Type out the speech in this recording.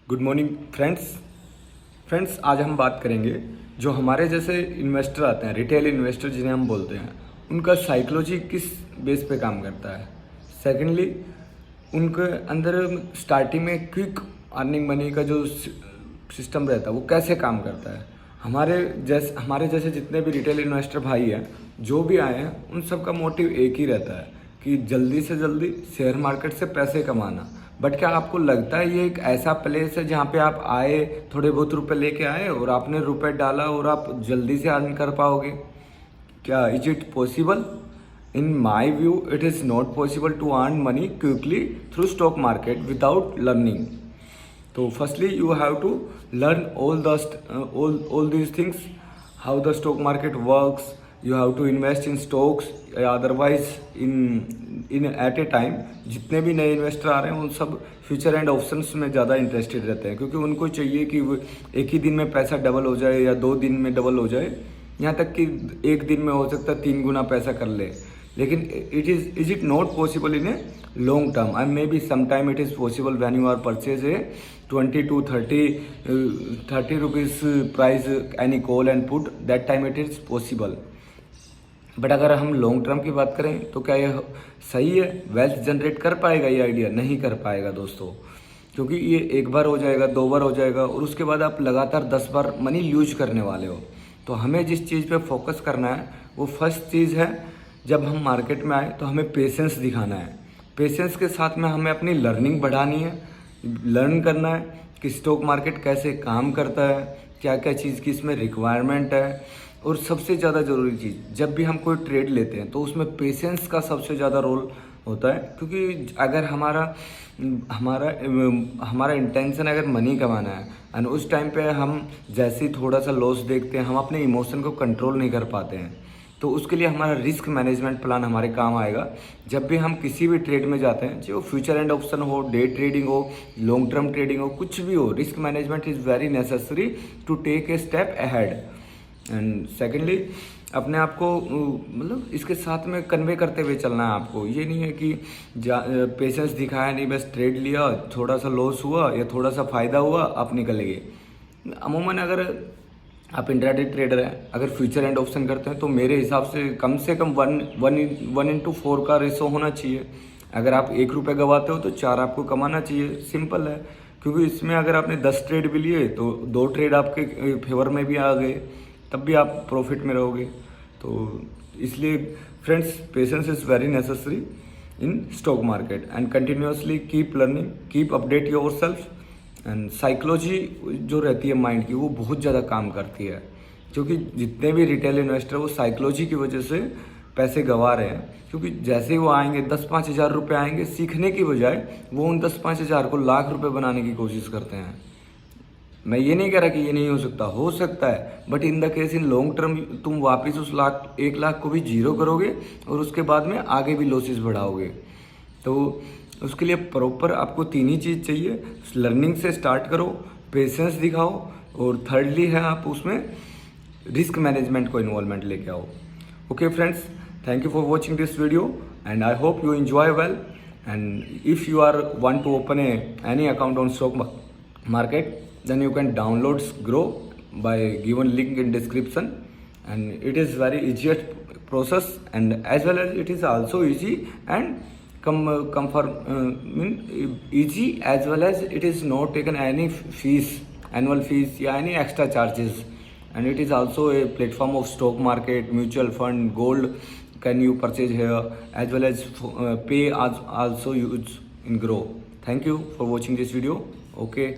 Good morning friends आज हम बात करेंगे जो हमारे जैसे इन्वेस्टर आते हैं, रिटेल इन्वेस्टर जिन्हें हम बोलते हैं, उनका साइकोलॉजी किस बेस पे काम करता है। सेकेंडली, उनके अंदर स्टार्टिंग में क्विक अर्निंग मनी का जो सिस्टम रहता है वो कैसे काम करता है। हमारे जैसे जितने भी रिटेल इन्वेस्टर भाई हैं, जो भी आए हैं, उन सब का मोटिव एक ही रहता है कि जल्दी से जल्दी शेयर मार्केट से पैसे कमाना। बट क्या आपको लगता है ये एक ऐसा प्लेस है जहाँ पे आप आए, थोड़े बहुत रुपए लेके आए और आपने रुपए डाला और आप जल्दी से अर्न कर पाओगे? क्या is it possible? In my view it is not possible to earn money quickly through stock market without learning. तो firstly you have to learn all these things, how the stock market works. You have to invest in stocks, otherwise in at a time जितने भी नए investor आ रहे हैं उन सब future and options में ज़्यादा इंटरेस्टेड रहते हैं, क्योंकि उनको चाहिए कि वो एक ही दिन में पैसा डबल हो जाए या 2 दिन में डबल हो जाए, यहाँ तक कि एक दिन में हो सकता है 3 गुना पैसा कर ले। लेकिन is it not possible in a long term, and may be sometime it is possible when you are purchase a 20 to 30 rupees price any call and put, that time it is possible. But अगर हम long term की बात करें तो क्या यह सही है? वेल्थ जनरेट कर पाएगा ये आइडिया? नहीं कर पाएगा दोस्तों, क्योंकि ये एक बार हो जाएगा, 2 बार हो जाएगा और उसके बाद आप लगातार 10 बार मनी यूज करने वाले हो। तो हमें जिस चीज़ पे फोकस करना है वो फर्स्ट चीज़ है, जब हम मार्केट में आए तो हमें पेशेंस दिखाना है। पेशेंस के साथ में हमें अपनी लर्निंग बढ़ानी है, लर्न करना है कि स्टॉक मार्केट कैसे काम करता है, क्या क्या चीज़ की इसमें रिक्वायरमेंट है। और सबसे ज़्यादा ज़रूरी चीज़, जब भी हम कोई ट्रेड लेते हैं तो उसमें पेशेंस का सबसे ज़्यादा रोल होता है, क्योंकि अगर हमारा हमारा हमारा इंटेंशन अगर मनी कमाना है एंड उस टाइम पे हम जैसे ही थोड़ा सा लॉस देखते हैं, हम अपने इमोशन को कंट्रोल नहीं कर पाते हैं, तो उसके लिए हमारा रिस्क मैनेजमेंट प्लान हमारे काम आएगा। जब भी हम किसी भी ट्रेड में जाते हैं, चाहे वो फ्यूचर एंड ऑप्शन हो, डे ट्रेडिंग हो, लॉन्ग टर्म ट्रेडिंग हो, कुछ भी हो, risk management is very necessary to take a step ahead. And secondly, अपने आप को मतलब इसके साथ में कन्वे करते हुए चलना है आपको। ये नहीं है कि पेशेंस दिखाया नहीं, बस ट्रेड लिया, थोड़ा सा लॉस हुआ या थोड़ा सा फ़ायदा हुआ, आप निकल गए। अमूमन अगर आप इंट्राडे ट्रेडर हैं, अगर फ्यूचर एंड ऑप्शन करते हैं, तो मेरे हिसाब से कम 1:4 का रेशो होना चाहिए। अगर आप 1 रुपये गवाते हो तो 4 आपको कमाना चाहिए। सिंपल है, क्योंकि इसमें अगर आपने 10 ट्रेड भी लिए तो 2 ट्रेड आपके फेवर में भी आ गए, तब भी आप प्रॉफिट में रहोगे। तो इसलिए friends, patience is very necessary in stock market and continuously keep learning, keep update your self. And psychology जो रहती है माइंड की, वो बहुत ज़्यादा काम करती है, क्योंकि जितने भी रिटेल इन्वेस्टर वो साइकोलॉजी की वजह से पैसे गंवा रहे हैं। क्योंकि जैसे ही वो आएंगे, 10-5 हज़ार रुपये आएंगे, सीखने की बजाय वो उन 10-5 हज़ार को लाख रुपए बनाने की कोशिश करते हैं। मैं ये नहीं कह रहा कि ये नहीं हो सकता है, but in the case in long term तुम वापस उस 1 लाख को भी जीरो करोगे और उसके बाद में आगे भी लॉसेस बढ़ाओगे। तो उसके लिए प्रॉपर आपको 3 ही चीज़ चाहिए। लर्निंग से स्टार्ट करो, पेशेंस दिखाओ, और थर्डली है आप उसमें रिस्क मैनेजमेंट को इन्वॉल्वमेंट लेके आओ। Okay friends, thank you for watching this video and I hope you enjoy well. And if you are want to open any account on stock market, then you can download Grow by given link in description, and it is very easiest process, and as well as it is also easy and easy, as well as it is not taken any fees, annual fees या any extra charges, and it is also a platform of stock market, mutual fund, gold can you purchase here, as well as pay as also use in Grow. Thank you for watching this video. Okay.